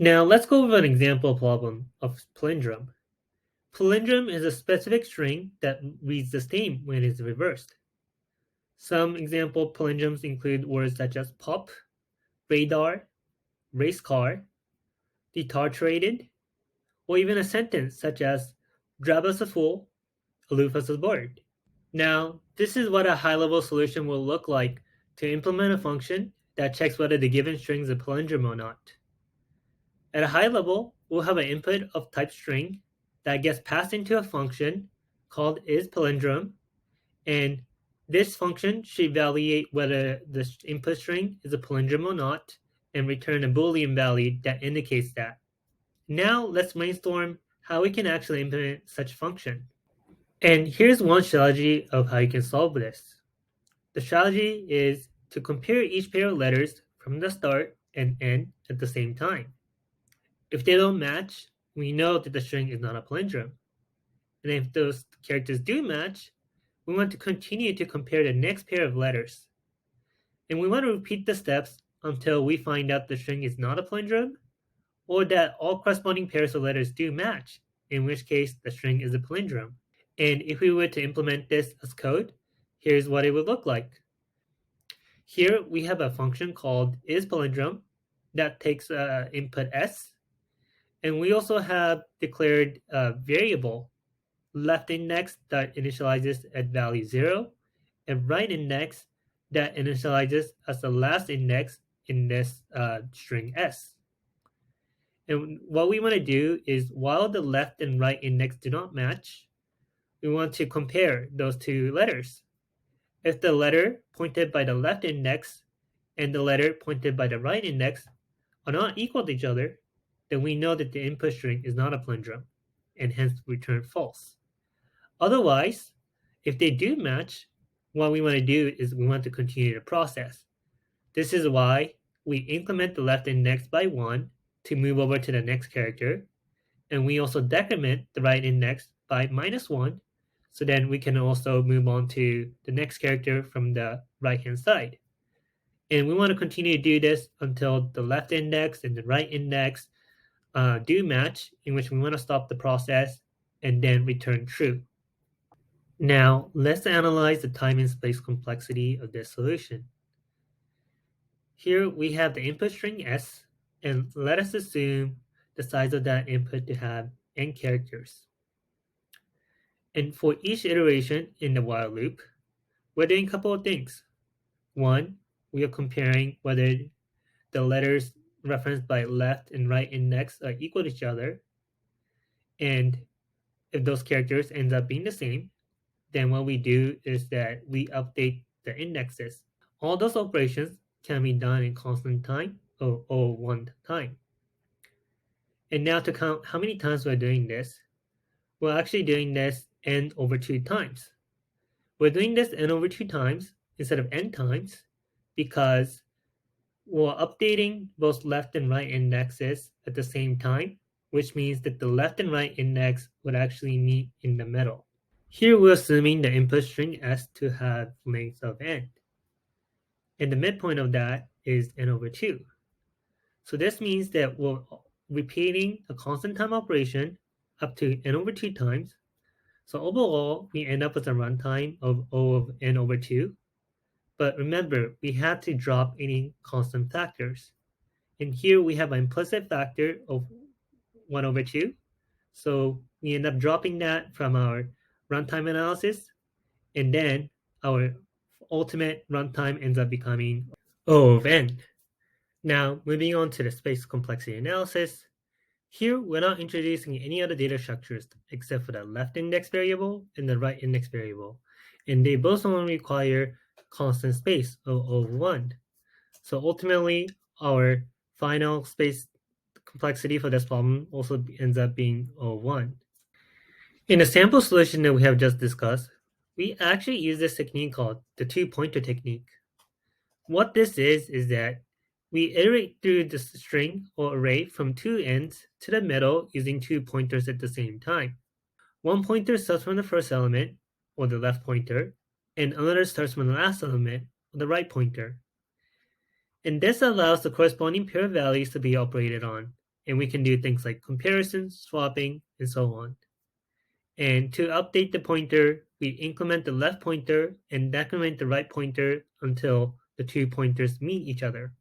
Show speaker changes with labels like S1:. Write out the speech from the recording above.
S1: Now let's go over an example problem of palindrome. Palindrome is a specific string that reads the same when it is reversed. Some example palindromes include words such as pop, radar, race car, detartrated, or even a sentence such as grab us a fool, aloof us a bird. Now, this is what a high-level solution will look like to implement a function that checks whether the given string is a palindrome or not. At a high level, we'll have an input of type string that gets passed into a function called isPalindrome, and this function should evaluate whether the input string is a palindrome or not and return a Boolean value that indicates that. Now let's brainstorm how we can actually implement such function. And here's one strategy of how you can solve this. The strategy is to compare each pair of letters from the start and end at the same time. If they don't match, we know that the string is not a palindrome. And if those characters do match, we want to continue to compare the next pair of letters. And we want to repeat the steps until we find out the string is not a palindrome, or that all corresponding pairs of letters do match, in which case the string is a palindrome. And if we were to implement this as code, here's what it would look like. Here we have a function called isPalindrome that takes input s, and we also have declared a variable left index that initializes at value 0, and right index that initializes as the last index in this string s. And what we want to do is, while the left and right index do not match, we want to compare those two letters. If the letter pointed by the left index and the letter pointed by the right index are not equal to each other, then we know that the input string is not a palindrome, and hence return false. Otherwise, if they do match, what we want to do is we want to continue the process. This is why we increment the left index by 1 to move over to the next character, and we also decrement the right index by -1, so then we can also move on to the next character from the right-hand side. And we want to continue to do this until the left index and the right index do match, in which we want to stop the process and then return true. Now, let's analyze the time and space complexity of this solution. Here we have the input string s, and let us assume the size of that input to have n characters. And for each iteration in the while loop, we're doing a couple of things. One, we are comparing whether the letters referenced by left and right index are equal to each other. And if those characters end up being the same, then what we do is that we update the indexes. All those operations can be done in constant time or one time. And now to count how many times we're doing this, we're actually doing this n over 2 times. We're doing this n over 2 times instead of n times because we're updating both left and right indexes at the same time, which means that the left and right index would actually meet in the middle. Here we're assuming the input string s to have length of n. And the midpoint of that is n over 2. So this means that we're repeating a constant time operation up to n over 2 times. So overall, we end up with a runtime of O of n over 2. But remember, we have to drop any constant factors. And here we have an implicit factor of 1 over 2. So we end up dropping that from our runtime analysis. And then our ultimate runtime ends up becoming O of n. Now, moving on to the space complexity analysis. Here, we're not introducing any other data structures except for the left index variable and the right index variable. And they both only require constant space of O1. So ultimately, our final space complexity for this problem also ends up being O1. In the sample solution that we have just discussed, we actually use this technique called the two-pointer technique. What this is that we iterate through the string or array from two ends to the middle using 2 pointers at the same time. One pointer starts from the first element, or the left pointer, and another starts from the last element, or the right pointer. And this allows the corresponding pair of values to be operated on. And we can do things like comparisons, swapping, and so on. And to update the pointer, we increment the left pointer and decrement the right pointer until the two pointers meet each other.